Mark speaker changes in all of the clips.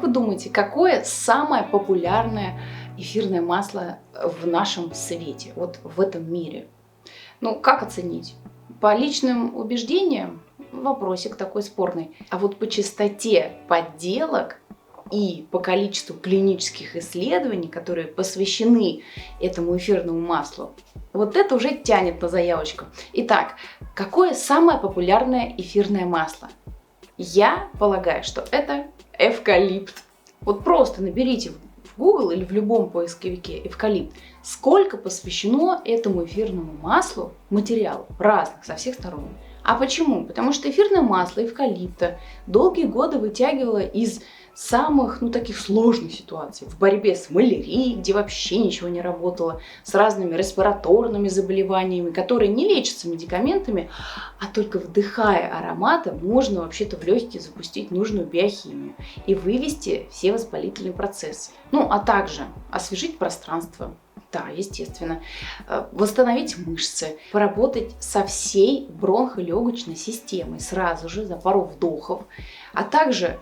Speaker 1: Как вы думаете, какое самое популярное эфирное масло в нашем свете, вот в этом мире? Ну, как оценить? По личным убеждениям вопросик такой спорный. А вот по частоте подделок и по количеству клинических исследований, которые посвящены этому эфирному маслу, вот это уже тянет на заявочку. Итак, какое самое популярное эфирное масло? Я полагаю, что это эвкалипт. Вот просто наберите в Google или в любом поисковике эвкалипт. Сколько посвящено этому эфирному маслу материалов разных, со всех сторон. А почему? Потому что эфирное масло эвкалипта долгие годы вытягивало из самых, таких сложных ситуаций. В борьбе с малярией, где вообще ничего не работало, с разными респираторными заболеваниями, которые не лечатся медикаментами, а только вдыхая ароматы, можно вообще-то в легкие запустить нужную биохимию и вывести все воспалительные процессы. А также освежить пространство. Да, естественно. Восстановить мышцы, поработать со всей бронхолегочной системой сразу же за пару вдохов, а также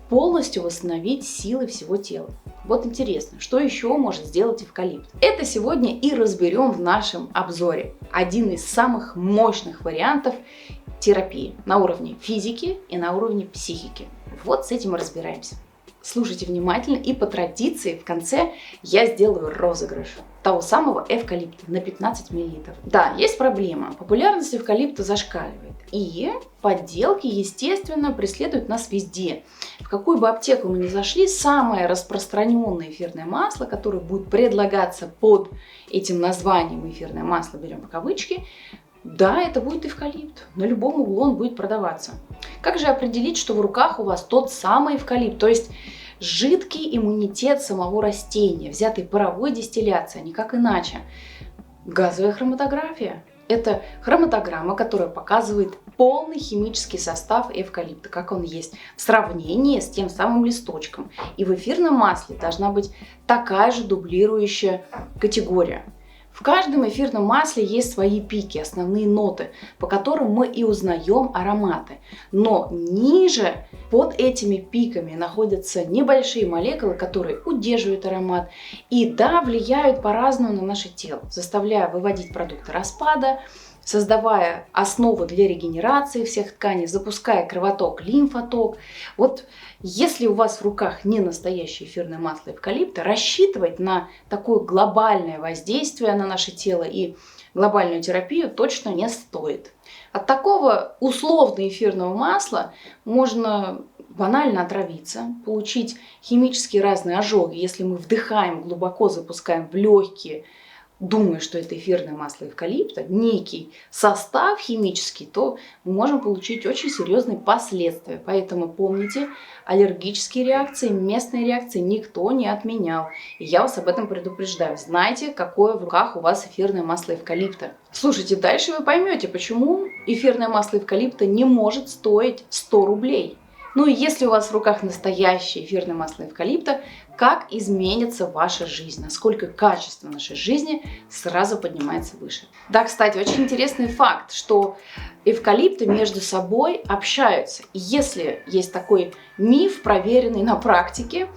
Speaker 1: полностью восстановить силы всего тела. Вот интересно, что еще может сделать эвкалипт? Это сегодня и разберем в нашем обзоре. Один из самых мощных вариантов терапии на уровне физики и на уровне психики. Вот с этим и разбираемся. Слушайте внимательно, и по традиции в конце я сделаю розыгрыш того самого эвкалипта на 15 мл. Да, есть проблема. Популярность эвкалипта зашкаливает. И подделки, естественно, преследуют нас везде. В какую бы аптеку мы ни зашли, самое распространенное эфирное масло, которое будет предлагаться под этим названием эфирное масло, берем в кавычки, да, это будет эвкалипт. На любом углу он будет продаваться. Как же определить, что в руках у вас тот самый эвкалипт, то есть жидкий иммунитет самого растения, взятый паровой дистилляции, а никак иначе? Газовая хроматография. Это хроматограмма, которая показывает полный химический состав эвкалипта, как он есть, в сравнении с тем самым листочком. И в эфирном масле должна быть такая же дублирующая категория. В каждом эфирном масле есть свои пики, основные ноты, по которым мы и узнаем ароматы. Но ниже, под этими пиками, находятся небольшие молекулы, которые удерживают аромат и, да, влияют по-разному на наше тело, заставляя выводить продукты распада, создавая основу для регенерации всех тканей, запуская кровоток, лимфоток. Вот если у вас в руках не настоящее эфирное масло эвкалипта, рассчитывать на такое глобальное воздействие на наше тело и глобальную терапию точно не стоит. От такого условно-эфирного масла можно банально отравиться, получить химически разные ожоги, если мы вдыхаем глубоко, запускаем в легкие, думая, что это эфирное масло эвкалипта, некий состав химический, то мы можем получить очень серьезные последствия. Поэтому помните, аллергические реакции, местные реакции никто не отменял. И я вас об этом предупреждаю. Знайте, какое в руках у вас эфирное масло эвкалипта. Слушайте, дальше вы поймете, почему эфирное масло эвкалипта не может стоить 100 рублей. И если у вас в руках настоящее эфирное масло эвкалипта, как изменится ваша жизнь, насколько качество нашей жизни сразу поднимается выше. Да, кстати, очень интересный факт, что эвкалипты между собой общаются. И если есть такой миф, проверенный на практике,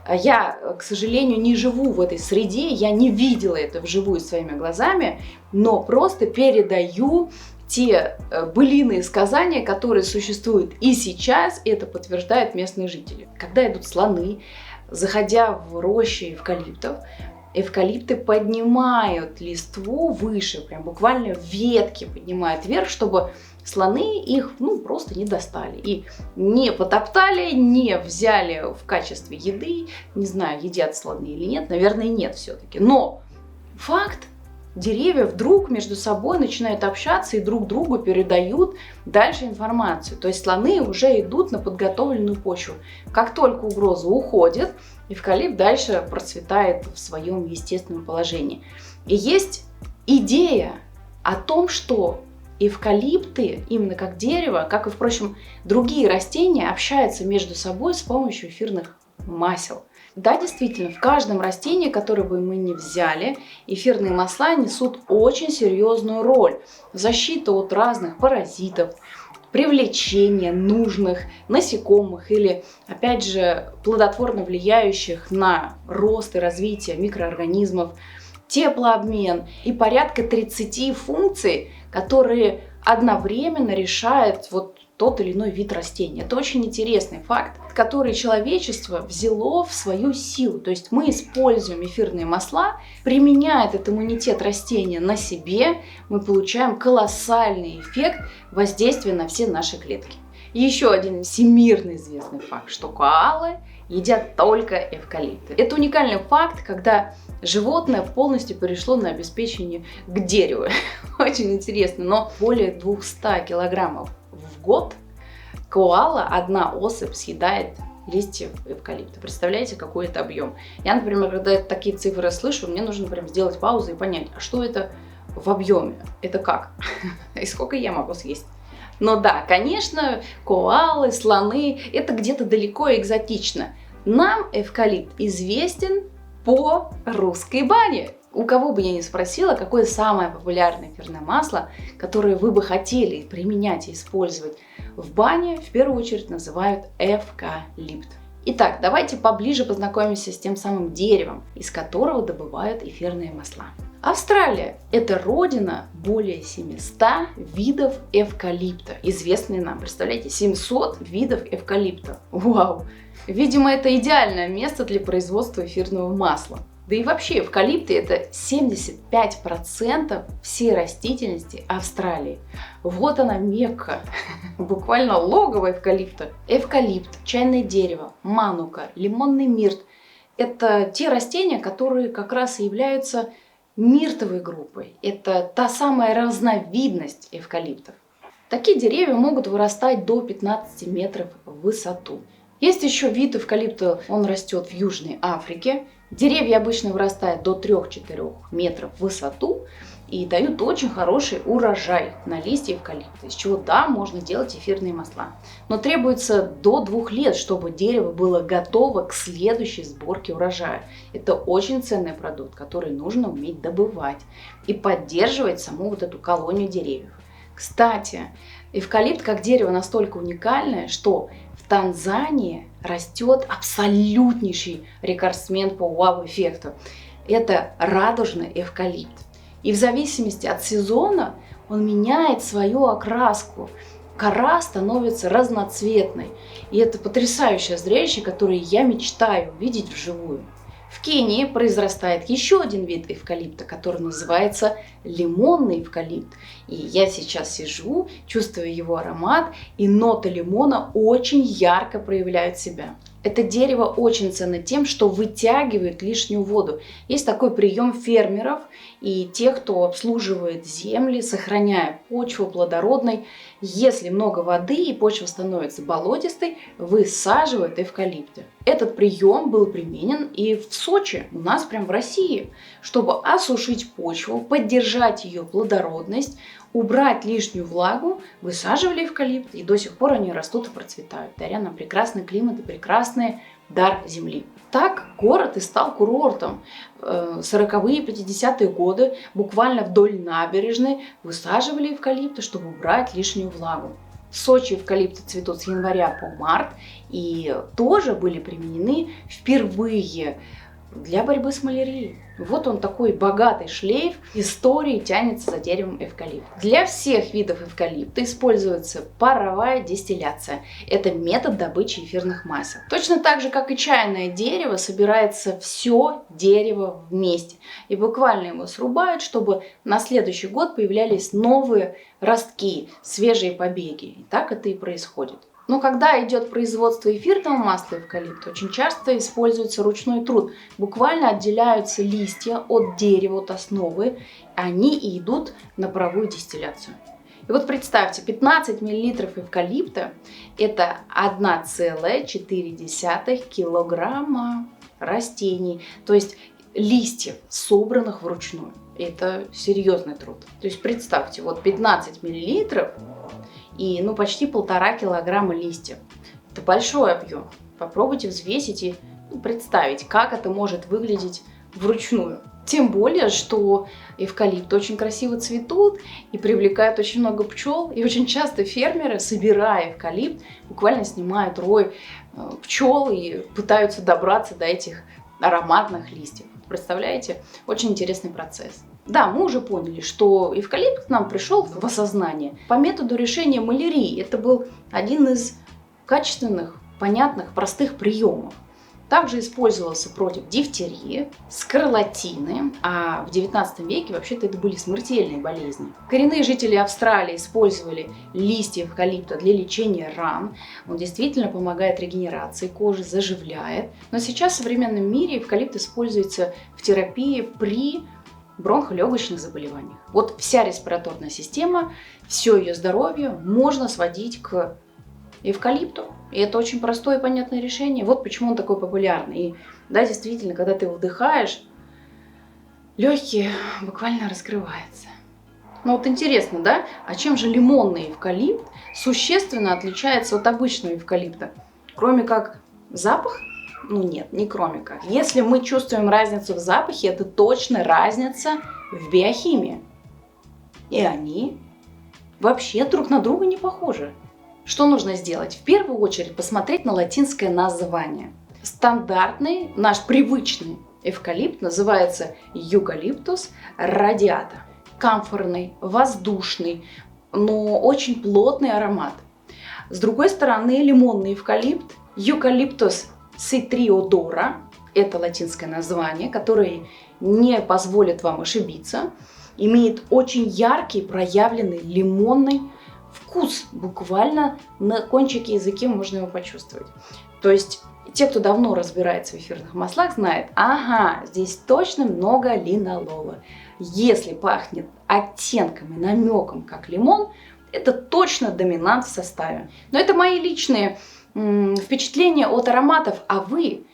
Speaker 1: я, к сожалению, не живу в этой среде, я не видела это вживую своими глазами, но просто передаю те былиные сказания, которые существуют и сейчас, это подтверждают местные жители. Когда идут слоны, заходя в рощи эвкалиптов, эвкалипты поднимают листву выше, прям буквально ветки поднимают вверх, чтобы слоны их просто не достали и не потоптали, не взяли в качестве еды. Не знаю, едят слоны или нет, наверное, нет все-таки. Но факт, деревья вдруг между собой начинают общаться и друг другу передают дальше информацию. То есть слоны уже идут на подготовленную почву. Как только угроза уходит, эвкалипт дальше процветает в своем естественном положении. И есть идея о том, что эвкалипты, именно как дерево, как и, впрочем, другие растения, общаются между собой с помощью эфирных масел. Да, действительно, в каждом растении, которое бы мы ни взяли, эфирные масла несут очень серьезную роль. Защита от разных паразитов, привлечения нужных насекомых или, опять же, плодотворно влияющих на рост и развитие микроорганизмов, теплообмен и порядка 30 функций, которые одновременно решают вот тот или иной вид растения. Это очень интересный факт, который человечество взяло в свою силу. То есть мы используем эфирные масла, применяя этот иммунитет растения на себе, мы получаем колоссальный эффект воздействия на все наши клетки. И еще один всемирно известный факт, что коалы едят только эвкалипты. Это уникальный факт, когда животное полностью перешло на обеспечение к дереву. Очень интересно, но более 200 килограммов в год коала, одна особь, съедает листьев эвкалипта. Представляете, какой это объем? Я, например, когда такие цифры слышу, мне нужно прям сделать паузу и понять, а что это в объеме? Это как? И сколько я могу съесть? Но да, конечно, коалы, слоны, это где-то далеко и экзотично. Нам эвкалипт известен по русской бане. У кого бы я ни спросила, какое самое популярное эфирное масло, которое вы бы хотели применять и использовать в бане, в первую очередь называют эвкалипт. Итак, давайте поближе познакомимся с тем самым деревом, из которого добывают эфирные масла. Австралия – это родина более 700 видов эвкалипта, известные нам. Представляете, 700 видов эвкалипта. Вау! Видимо, это идеальное место для производства эфирного масла. Да и вообще, эвкалипты – это 75% всей растительности Австралии. Вот она Мекка, буквально логово эвкалипта. Эвкалипт, чайное дерево, манука, лимонный мирт – это те растения, которые как раз и являются миртовой группой. Это та самая разновидность эвкалиптов. Такие деревья могут вырастать до 15 метров в высоту. Есть еще вид эвкалипта, он растет в Южной Африке. Деревья обычно вырастают до 3-4 метров в высоту и дают очень хороший урожай на листья эвкалипта, из чего, да, можно делать эфирные масла. Но требуется до 2 лет, чтобы дерево было готово к следующей сборке урожая. Это очень ценный продукт, который нужно уметь добывать и поддерживать саму вот эту колонию деревьев. Кстати, эвкалипт как дерево настолько уникальное, что в Танзании растет абсолютнейший рекордсмен по вау-эффекту. Это радужный эвкалипт. И в зависимости от сезона он меняет свою окраску. Кора становится разноцветной. И это потрясающее зрелище, которое я мечтаю видеть вживую. В Кении произрастает еще один вид эвкалипта, который называется лимонный эвкалипт. И я сейчас сижу, чувствую его аромат, и ноты лимона очень ярко проявляют себя. Это дерево очень ценно тем, что вытягивает лишнюю воду. Есть такой прием фермеров и тех, кто обслуживает земли, сохраняя почву плодородной. Если много воды и почва становится болотистой, высаживают эвкалипты. Этот прием был применен и в Сочи, у нас прям в России, чтобы осушить почву, поддержать ее плодородность, убрать лишнюю влагу, высаживали эвкалипт, и до сих пор они растут и процветают, даря нам прекрасный климат и прекрасный дар земли. Так город и стал курортом. 40-е, 50-е годы буквально вдоль набережной высаживали эвкалипты, чтобы убрать лишнюю влагу. В Сочи эвкалипты цветут с января по март и тоже были применены впервые для борьбы с малярией. Вот он, такой богатый шлейф истории, тянется за деревом эвкалипта. Для всех видов эвкалипта используется паровая дистилляция. Это метод добычи эфирных масел. Точно так же, как и чайное дерево, собирается все дерево вместе. И буквально его срубают, чтобы на следующий год появлялись новые ростки, свежие побеги. И так это и происходит. Но когда идет производство эфирного масла эвкалипта, очень часто используется ручной труд. Буквально отделяются листья от дерева, от основы, они и идут на паровую дистилляцию. И вот представьте, 15 мл эвкалипта – это 1,4 килограмма растений, то есть листьев, собранных вручную. Это серьезный труд. То есть представьте, вот 15 миллилитров и почти 1,5 килограмма листьев. Это большой объем. Попробуйте взвесить и представить, как это может выглядеть вручную. Тем более, что эвкалипты очень красиво цветут и привлекают очень много пчел. И очень часто фермеры, собирая эвкалипт, буквально снимают рой пчел и пытаются добраться до этих ароматных листьев. Представляете? Очень интересный процесс. Да, мы уже поняли, что эвкалипт к нам пришел в осознание по методу решения малярии. Это был один из качественных, понятных, простых приемов. Также использовался против дифтерии, скарлатины, а в 19 веке вообще-то это были смертельные болезни. Коренные жители Австралии использовали листья эвкалипта для лечения ран. Он действительно помогает регенерации кожи, заживляет. Но сейчас в современном мире эвкалипт используется в терапии при бронхолегочных заболеваниях. Вот вся респираторная система, все ее здоровье можно сводить к эвкалипту. И это очень простое и понятное решение. Вот почему он такой популярный. И да, действительно, когда ты вдыхаешь, легкие буквально раскрываются. Ну вот интересно, да? А чем же лимонный эвкалипт существенно отличается от обычного эвкалипта? Кроме как запах? Ну нет, не кроме как. Если мы чувствуем разницу в запахе, это точно разница в биохимии. И они вообще друг на друга не похожи. Что нужно сделать? В первую очередь посмотреть на латинское название. Стандартный, наш привычный эвкалипт называется Eucalyptus radiata. Камфорный, воздушный, но очень плотный аромат. С другой стороны, лимонный эвкалипт Eucalyptus citriodora, это латинское название, которое не позволит вам ошибиться, имеет очень яркий проявленный лимонный вкус, буквально на кончике языка можно его почувствовать. То есть те, кто давно разбирается в эфирных маслах, знают, ага, здесь точно много линолола. Если пахнет оттенками, намеком, как лимон, это точно доминант в составе. Но это мои личные впечатления от ароматов, а вы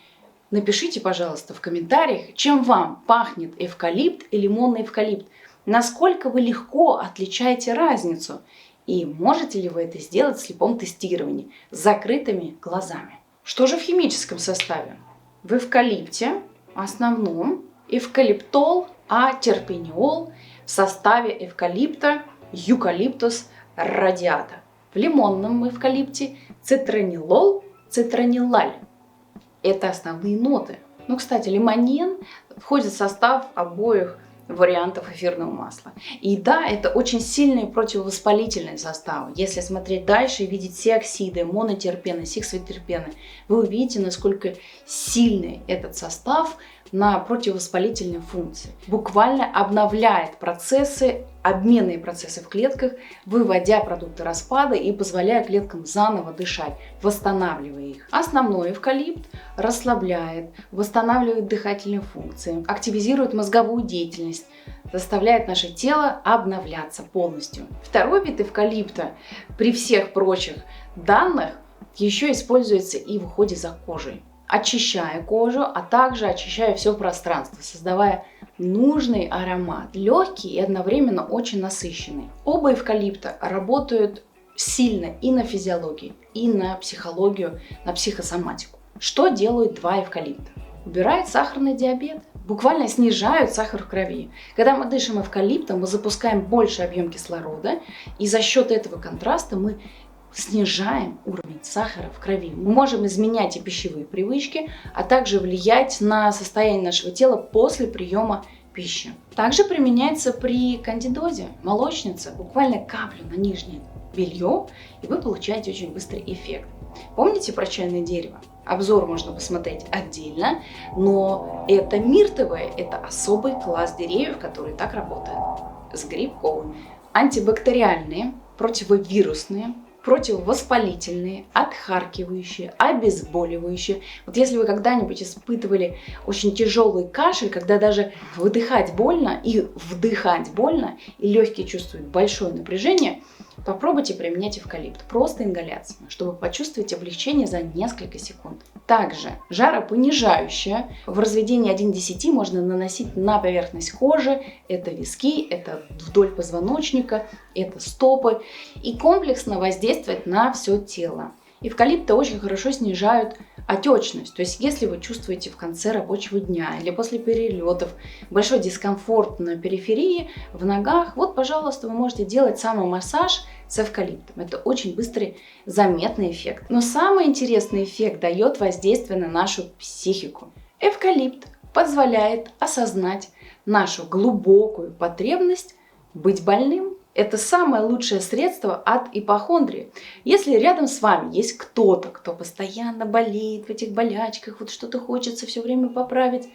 Speaker 1: напишите, пожалуйста, в комментариях, чем вам пахнет эвкалипт и лимонный эвкалипт. Насколько вы легко отличаете разницу. И можете ли вы это сделать в слепом тестировании с закрытыми глазами? Что же в химическом составе? В эвкалипте основном эвкалиптол, терпениол в составе эвкалипта Eucalyptus radiata. В лимонном эвкалипте цитронилол, цитронилаль. Это основные ноты. Ну, кстати, лимонен входит в состав обоих вариантов эфирного масла. И да, это очень сильные противовоспалительные составы. Если смотреть дальше и видеть все оксиды, монотерпены, сиксветерпены, вы увидите, насколько сильный этот состав на противовоспалительные функции. Буквально обновляет процессы, обменные процессы в клетках, выводя продукты распада и позволяя клеткам заново дышать, восстанавливая их. Основной эвкалипт расслабляет, восстанавливает дыхательные функции, активизирует мозговую деятельность, заставляет наше тело обновляться полностью. Второй вид эвкалипта при всех прочих данных еще используется и в уходе за кожей, очищая кожу, а также очищая все пространство, создавая нужный аромат, легкий и одновременно очень насыщенный. Оба эвкалипта работают сильно и на физиологию, и на психологию, на психосоматику. Что делают два эвкалипта? Убирают сахарный диабет, буквально снижают сахар в крови. Когда мы дышим эвкалиптом, мы запускаем больший объем кислорода, и за счет этого контраста мы снижаем уровень сахара в крови. Мы можем изменять и пищевые привычки, а также влиять на состояние нашего тела после приема пищи. Также применяется при кандидозе, молочнице, буквально каплю на нижнее белье, и вы получаете очень быстрый эффект. Помните про чайное дерево? Обзор можно посмотреть отдельно, но это миртовое, это особый класс деревьев, которые так работают с грибковыми. Антибактериальные, противовирусные, противовоспалительные, отхаркивающие, обезболивающие. Вот если вы когда-нибудь испытывали очень тяжелый кашель, когда даже выдыхать больно и вдыхать больно, и легкие чувствуют большое напряжение, попробуйте применять эвкалипт, просто ингаляцию, чтобы почувствовать облегчение за несколько секунд. Также жаропонижающее в разведении 1:10 можно наносить на поверхность кожи, это виски, это вдоль позвоночника, это стопы, и комплексно воздействовать на все тело. Эвкалипты очень хорошо снижают отечность. То есть если вы чувствуете в конце рабочего дня или после перелетов большой дискомфорт на периферии, в ногах, вот, пожалуйста, вы можете делать самомассаж с эвкалиптом. Это очень быстрый, заметный эффект. Но самый интересный эффект дает воздействие на нашу психику. Эвкалипт позволяет осознать нашу глубокую потребность быть больным. Это самое лучшее средство от ипохондрии. Если рядом с вами есть кто-то, кто постоянно болеет в этих болячках, вот что-то хочется все время поправить,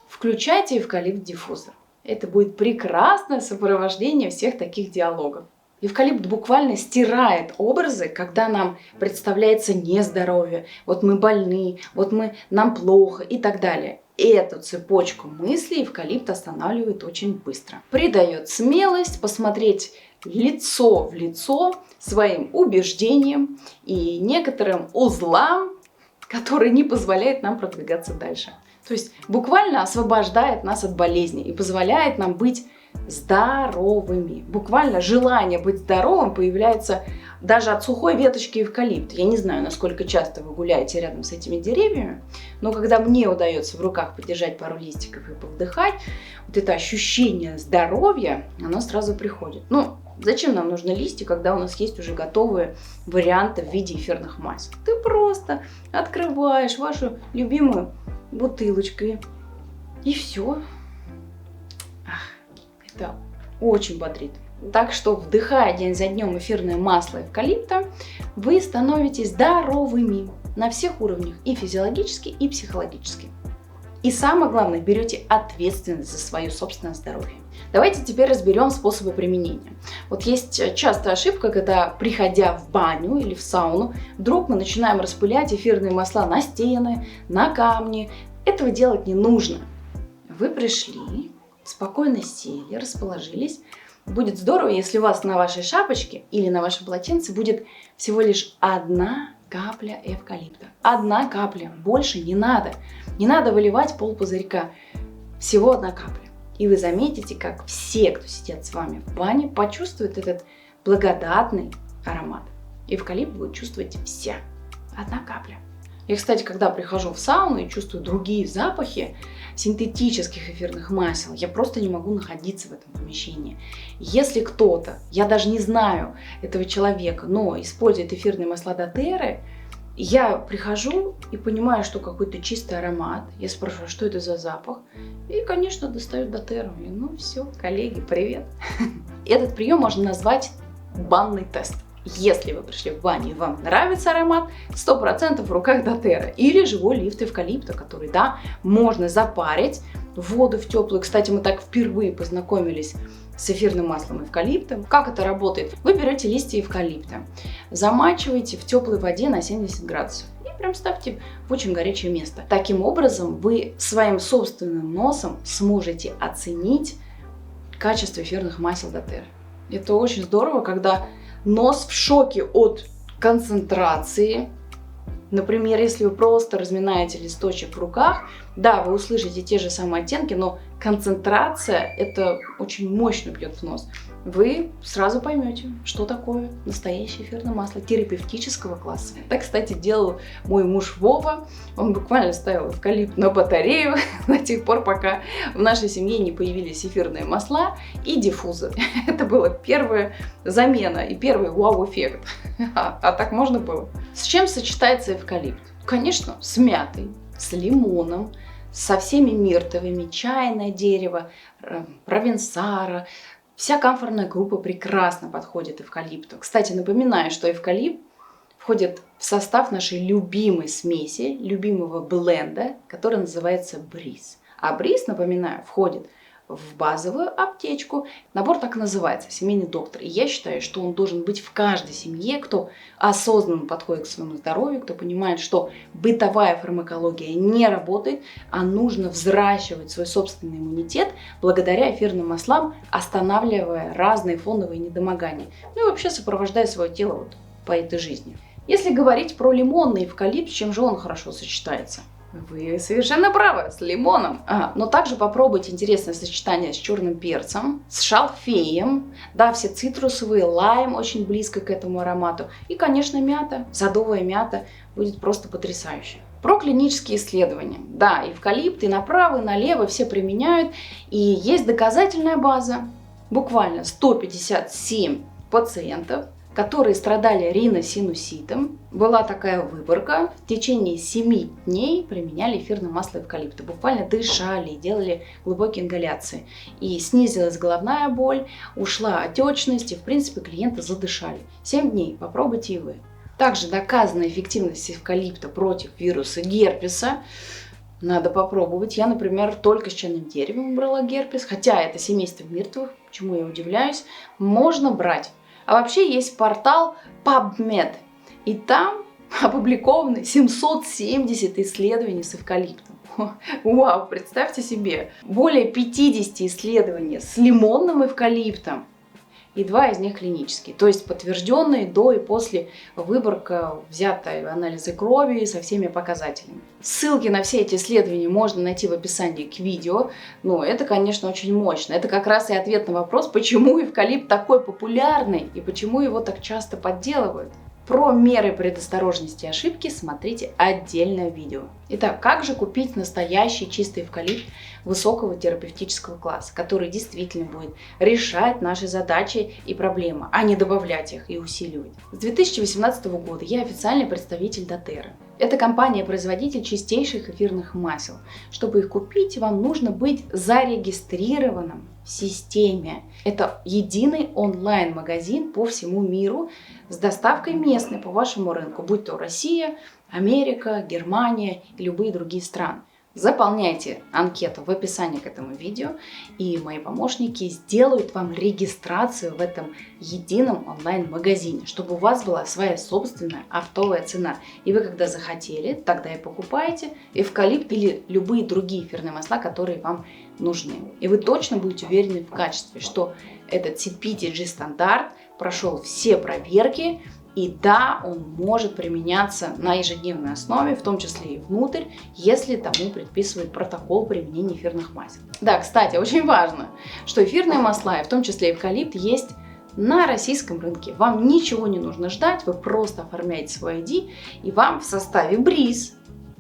Speaker 1: включайте эвкалипт-диффузор. Это будет прекрасное сопровождение всех таких диалогов. Эвкалипт буквально стирает образы, когда нам представляется нездоровье, вот мы больны, вот нам плохо и так далее. Эту цепочку мыслей эвкалипт останавливает очень быстро. Придает смелость посмотреть лицо в лицо своим убеждениям и некоторым узлам, которые не позволяют нам продвигаться дальше. То есть буквально освобождает нас от болезней и позволяет нам быть здоровыми. Буквально желание быть здоровым появляется даже от сухой веточки эвкалипта. Я не знаю, насколько часто вы гуляете рядом с этими деревьями, но когда мне удается в руках подержать пару листиков и повдыхать, вот это ощущение здоровья, оно сразу приходит. Ну, зачем нам нужны листья, когда у нас есть уже готовые варианты в виде эфирных масел? Ты просто открываешь вашу любимую бутылочку и все. Это очень бодрит. Так что, вдыхая день за днем эфирное масло эвкалипта, вы становитесь здоровыми на всех уровнях, и физиологически, и психологически. И самое главное, берете ответственность за свое собственное здоровье. Давайте теперь разберем способы применения. Вот есть частая ошибка, когда, приходя в баню или в сауну, вдруг мы начинаем распылять эфирные масла на стены, на камни. Этого делать не нужно. Вы пришли, спокойно сели, расположились. Будет здорово, если у вас на вашей шапочке или на вашем полотенце будет всего лишь одна капля эвкалипта. Одна капля, больше не надо. Не надо выливать полпузырька, всего одна капля. И вы заметите, как все, кто сидят с вами в бане, почувствуют этот благодатный аромат. Эвкалипт будет чувствовать все. Одна капля. Я, кстати, когда прихожу в сауну и чувствую другие запахи синтетических эфирных масел, я просто не могу находиться в этом помещении. Если кто-то, я даже не знаю этого человека, но использует эфирные масла доTERRA, я прихожу и понимаю, что какой-то чистый аромат. Я спрашиваю, что это за запах? И, конечно, достают доTERRA. И, ну все, коллеги, привет. Этот прием можно назвать банный тест. Если вы пришли в баню и вам нравится аромат, 100% в руках доTERRA. Или живой лист эвкалипта, который, да, можно запарить воду в теплую. Кстати, мы так впервые познакомились с эфирным маслом эвкалипта. Как это работает? Вы берете листья эвкалипта, замачиваете в теплой воде на 70 градусов и прям ставьте в очень горячее место. Таким образом, вы своим собственным носом сможете оценить качество эфирных масел доTERRA. Это очень здорово, когда нос в шоке от концентрации. Например, если вы просто разминаете листочек в руках, да, вы услышите те же самые оттенки, но концентрация это очень мощно бьет в нос. Вы сразу поймете, что такое настоящее эфирное масло терапевтического класса. Так, кстати, делал мой муж Вова. Он буквально ставил эвкалипт на батарею до тех пор, пока в нашей семье не появились эфирные масла и диффузор. Это была первая замена и первый вау-эффект. А так можно было? С чем сочетается эвкалипт? Конечно, с мятой, с лимоном, со всеми миртовыми, чайное дерево, провенсара. Вся камфорная группа прекрасно подходит эвкалипту. Кстати, напоминаю, что эвкалипт входит в состав нашей любимой смеси, любимого бленда, который называется бриз. А бриз, напоминаю, входит в базовую аптечку. Набор так и называется, семейный доктор. И я считаю, что он должен быть в каждой семье, кто осознанно подходит к своему здоровью, кто понимает, что бытовая фармакология не работает, а нужно взращивать свой собственный иммунитет благодаря эфирным маслам, останавливая разные фоновые недомогания. Ну и вообще сопровождая свое тело вот по этой жизни. Если говорить про лимонный эвкалипт, с чем же он хорошо сочетается? Вы совершенно правы, с лимоном. Но также попробуйте интересное сочетание с черным перцем, с шалфеем. Да, все цитрусовые, лайм очень близко к этому аромату. И, конечно, мята, садовая мята будет просто потрясающе. Про клинические исследования. Да, эвкалипт и направо, и налево все применяют. И есть доказательная база. Буквально 157 пациентов, которые страдали риносинуситом. Была такая выборка. В течение 7 дней применяли эфирное масло эвкалипта. Буквально дышали, делали глубокие ингаляции. И снизилась головная боль, ушла отечность, и в принципе клиенты задышали. 7 дней, попробуйте и вы. Также доказана эффективность эвкалипта против вируса герпеса. Надо попробовать. Я, например, только с чайным деревом брала герпес, хотя это семейство мертвых, чему я удивляюсь. Можно брать. А вообще есть портал PubMed, и там опубликованы 770 исследований с эвкалиптом. Вау, представьте себе, более 50 исследований с лимонным эвкалиптом, и 2 из них клинические, то есть подтвержденные до и после выборка, взятые анализы крови со всеми показателями. Ссылки на все эти исследования можно найти в описании к видео. Но это, конечно, очень мощно. Это как раз и ответ на вопрос, почему эвкалипт такой популярный и почему его так часто подделывают. Про меры предосторожности и ошибки смотрите отдельное видео. Итак, как же купить настоящий чистый эвкалипт высокого терапевтического класса, который действительно будет решать наши задачи и проблемы, а не добавлять их и усиливать? С 2018 года я официальный представитель доTERRA. Это компания-производитель чистейших эфирных масел. Чтобы их купить, вам нужно быть зарегистрированным в системе. Это единый онлайн-магазин по всему миру с доставкой местной по вашему рынку, будь то Россия, Америка, Германия и любые другие страны. Заполняйте анкету в описании к этому видео, и мои помощники сделают вам регистрацию в этом едином онлайн-магазине, чтобы у вас была своя собственная оптовая цена. И вы, когда захотели, тогда и покупаете эвкалипт или любые другие эфирные масла, которые вам нужны. И вы точно будете уверены в качестве, что этот CPTG стандарт прошел все проверки. И да, он может применяться на ежедневной основе, в том числе и внутрь, если тому предписывает протокол применения эфирных масел. Да, кстати, очень важно, что эфирные масла, и в том числе эвкалипт, есть на российском рынке. Вам ничего не нужно ждать, вы просто оформляете свой ID, и вам в составе БРИЗ,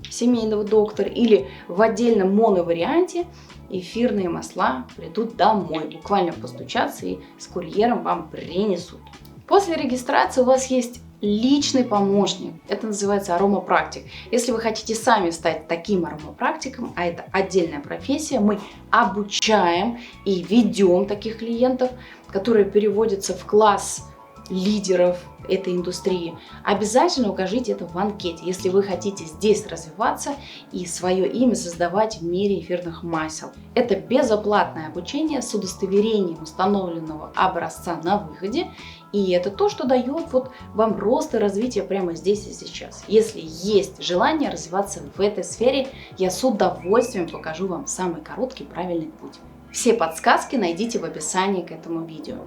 Speaker 1: семейного доктора, или в отдельном моноварианте эфирные масла придут домой, буквально постучаться, и с курьером вам принесут. После регистрации у вас есть личный помощник. Это называется аромапрактик. Если вы хотите сами стать таким аромапрактиком, а это отдельная профессия, мы обучаем и ведем таких клиентов, которые переводятся в класс лидеров этой индустрии. Обязательно укажите это в анкете, если вы хотите здесь развиваться и свое имя создавать в мире эфирных масел. Это безоплатное обучение с удостоверением установленного образца на выходе, и это то, что дает вам рост и развитие прямо здесь и сейчас. Если есть желание развиваться в этой сфере, я с удовольствием покажу вам самый короткий правильный путь. Все подсказки найдите в описании к этому видео.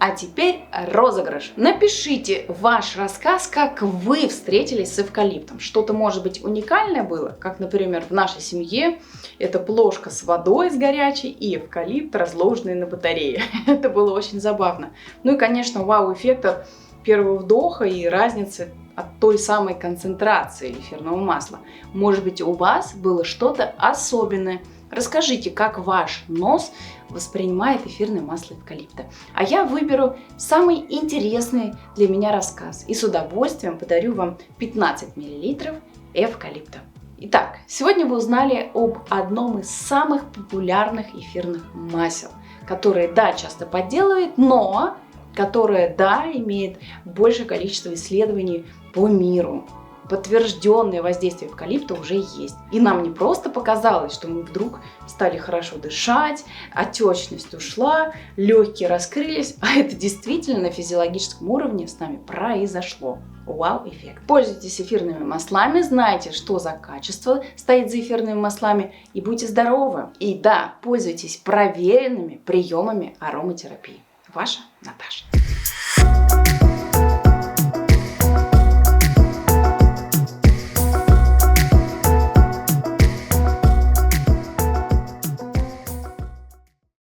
Speaker 1: А теперь розыгрыш. Напишите ваш рассказ, как вы встретились с эвкалиптом. Что-то, может быть, уникальное было, как, например, в нашей семье это плошка с водой с горячей и эвкалипт, разложенный на батарее. Это было очень забавно. Ну и, конечно, вау-эффект от первого вдоха и разницы от той самой концентрации эфирного масла. Может быть, у вас было что-то особенное. Расскажите, как ваш нос воспринимает эфирное масло эвкалипта. А я выберу самый интересный для меня рассказ и с удовольствием подарю вам 15 мл эвкалипта. Итак, сегодня вы узнали об одном из самых популярных эфирных масел, которое, да, часто подделывает, но которое, да, имеет большее количество исследований по миру. Подтвержденное воздействие эвкалипта уже есть. И нам не просто показалось, что мы вдруг стали хорошо дышать, отечность ушла, легкие раскрылись, а это действительно на физиологическом уровне с нами произошло. Вау-эффект. Пользуйтесь эфирными маслами, знайте, что за качество стоит за эфирными маслами, и будьте здоровы. И да, пользуйтесь проверенными приемами ароматерапии. Ваша Наташа.